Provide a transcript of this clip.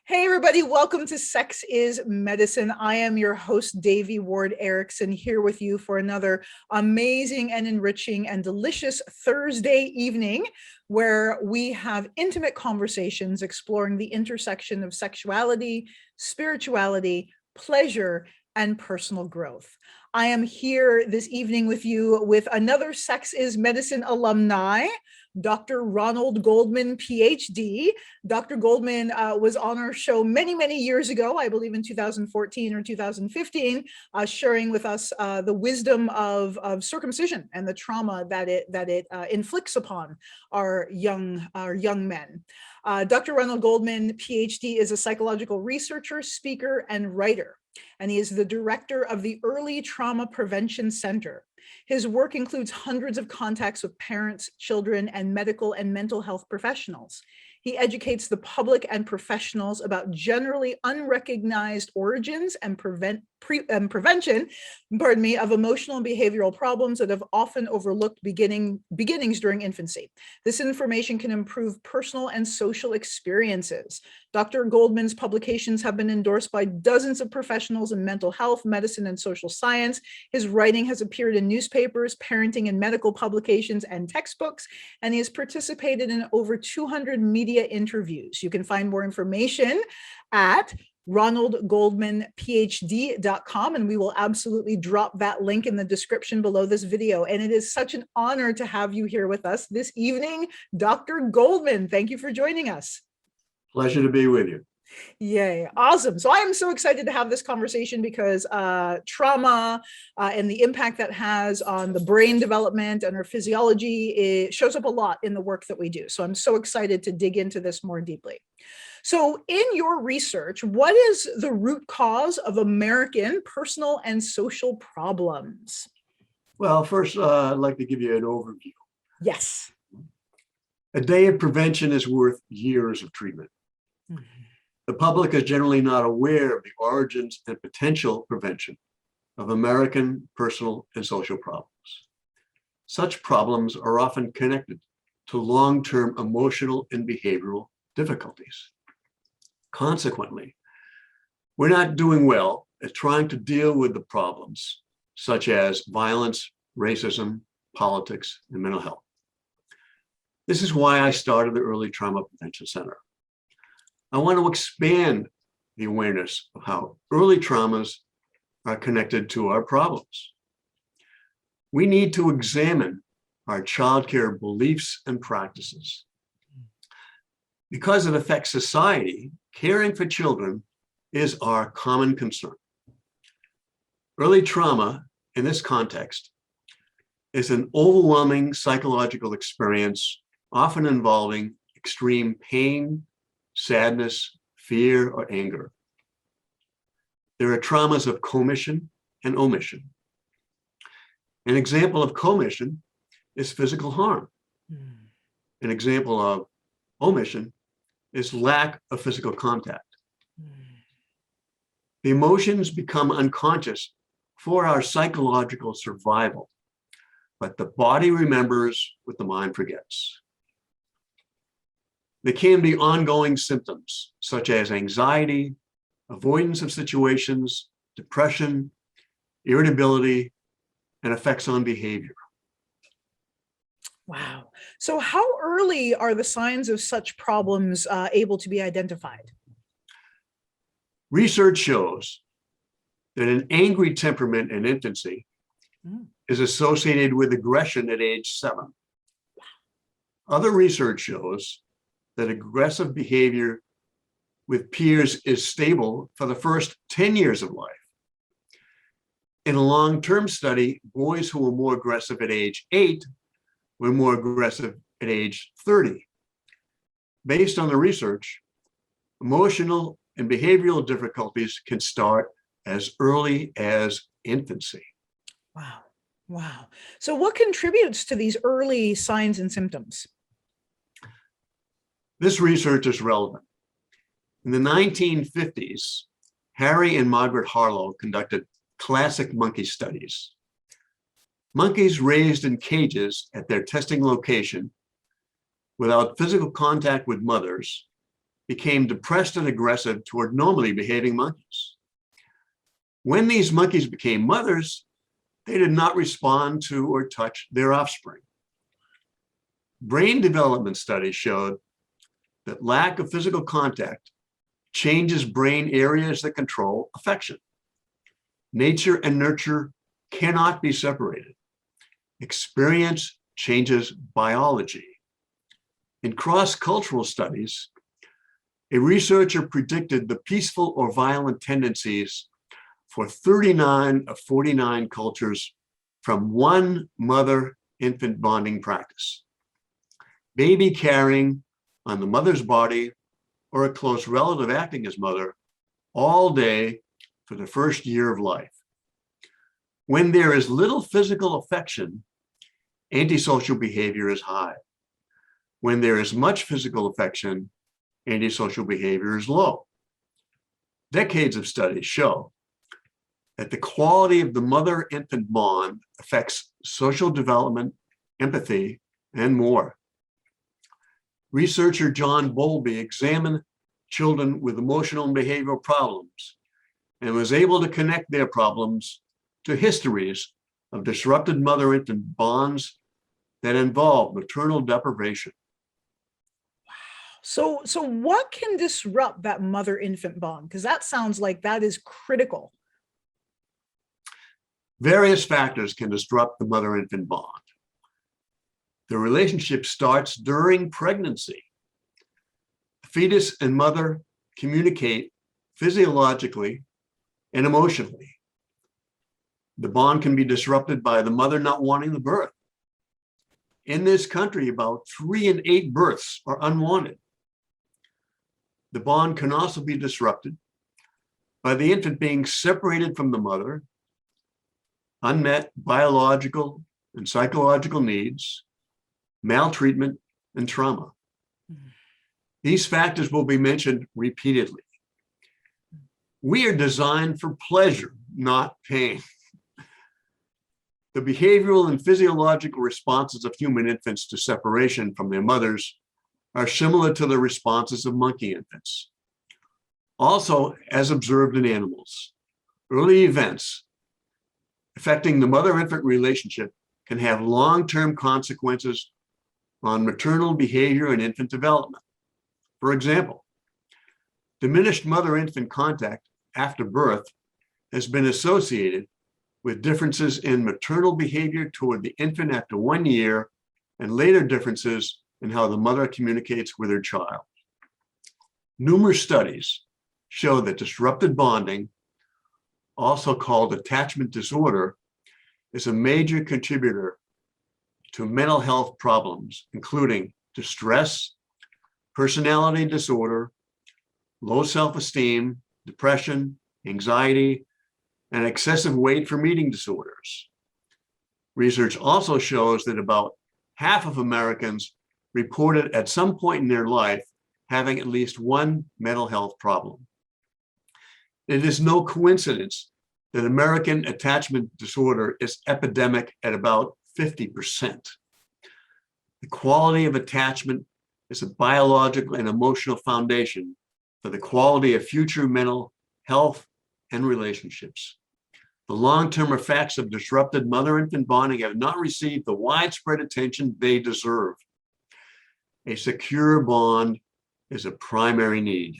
Hey, everybody, welcome to Sex is Medicine. I am your host, Davy Ward Erickson, here with you for another amazing and enriching and delicious Thursday evening where we have intimate conversations exploring the intersection of sexuality, spirituality, pleasure, and personal growth. I am here this evening with you with another Sex is Medicine alumni, Dr. Ronald Goldman, PhD. Dr. Goldman was on our show many, many years ago, I believe in 2014 or 2015, sharing with us the wisdom of circumcision and the trauma that it inflicts upon our young men. Dr. Ronald Goldman, PhD, is a psychological researcher, speaker, and writer, and he is the director of the Early Trauma Prevention Center. His work includes hundreds of contacts with parents, children, and medical and mental health professionals. He educates the public and professionals about generally unrecognized origins and prevention, of emotional and behavioral problems that have often overlooked beginnings during infancy. This information can improve personal and social experiences. Dr. Goldman's publications have been endorsed by dozens of professionals in mental health, medicine, and social science. His writing has appeared in newspapers, parenting and medical publications, and textbooks, and he has participated in over 200 media interviews. You can find more information at ronaldgoldmanphd.com, and we will absolutely drop that link in the description below this video. And it is such an honor to have you here with us this evening, Dr. Goldman. Thank you for joining us. Pleasure to be with you. Yay, awesome. So I am so excited to have this conversation because trauma and the impact that has on the brain development and our physiology, it shows up a lot in the work that we do. So I'm so excited to dig into this more deeply. So in your research, what is the root cause of American personal and social problems? Well, first, I'd like to give you an overview. Yes. A day of prevention is worth years of treatment. Mm-hmm. The public is generally not aware of the origins and potential prevention of American personal and social problems. Such problems are often connected to long-term emotional and behavioral difficulties. Consequently, we're not doing well at trying to deal with the problems such as violence, racism, politics, and mental health. This is why I started the Early Trauma Prevention Center. I want to expand the awareness of how early traumas are connected to our problems. We need to examine our childcare beliefs and practices. Because it affects society, caring for children is our common concern. Early trauma, in this context, is an overwhelming psychological experience, often involving extreme pain, sadness, fear, or anger. There are traumas of commission and omission. An example of commission is physical harm. An example of omission is lack of physical contact. The emotions become unconscious for our psychological survival, but the body remembers what the mind forgets. There can be ongoing symptoms such as anxiety, avoidance of situations, depression, irritability, and effects on behavior. Wow. So how early are the signs of such problems able to be identified? Research shows that an angry temperament in infancy is associated with aggression at age 7. Wow. Other research shows that aggressive behavior with peers is stable for the first 10 years of life. In a long-term study, boys who were more aggressive at age 8 were more aggressive at age 30. Based on the research, emotional and behavioral difficulties can start as early as infancy. Wow. Wow. So what contributes to these early signs and symptoms? This research is relevant. In the 1950s, Harry and Margaret Harlow conducted classic monkey studies. Monkeys raised in cages at their testing location without physical contact with mothers became depressed and aggressive toward normally behaving monkeys. When these monkeys became mothers, they did not respond to or touch their offspring. Brain development studies showed that lack of physical contact changes brain areas that control affection. Nature and nurture cannot be separated. Experience changes biology. In cross-cultural studies, a researcher predicted the peaceful or violent tendencies for 39 of 49 cultures from one mother-infant bonding practice. Baby carrying on the mother's body or a close relative acting as mother all day for the first year of life. When there is little physical affection, antisocial behavior is high. When there is much physical affection, antisocial behavior is low. Decades of studies show that the quality of the mother-infant bond affects social development, empathy, and more. Researcher John Bowlby examined children with emotional and behavioral problems and was able to connect their problems to histories of disrupted mother-infant bonds that involve maternal deprivation. So what can disrupt that mother-infant bond? Because that sounds like that is critical. Various factors can disrupt the mother-infant bond. The relationship starts during pregnancy. The fetus and mother communicate physiologically and emotionally. The bond can be disrupted by the mother not wanting the birth. In this country, about 3 in 8 births are unwanted. The bond can also be disrupted by the infant being separated from the mother, unmet biological and psychological needs, maltreatment, and trauma. These factors will be mentioned repeatedly. We are designed for pleasure, not pain. The behavioral and physiological responses of human infants to separation from their mothers are similar to the responses of monkey infants. Also, as observed in animals, early events affecting the mother-infant relationship can have long-term consequences on maternal behavior and infant development. For example, diminished mother-infant contact after birth has been associated with differences in maternal behavior toward the infant after 1 year and later differences in how the mother communicates with her child. Numerous studies show that disrupted bonding, also called attachment disorder, is a major contributor to mental health problems, including distress, personality disorder, low self-esteem, depression, anxiety, and excessive weight from eating disorders. Research also shows that about half of Americans reported at some point in their life having at least one mental health problem. It is no coincidence that American attachment disorder is epidemic at about 50%. The quality of attachment is a biological and emotional foundation for the quality of future mental health and relationships. The long-term effects of disrupted mother-infant bonding have not received the widespread attention they deserve. A secure bond is a primary need.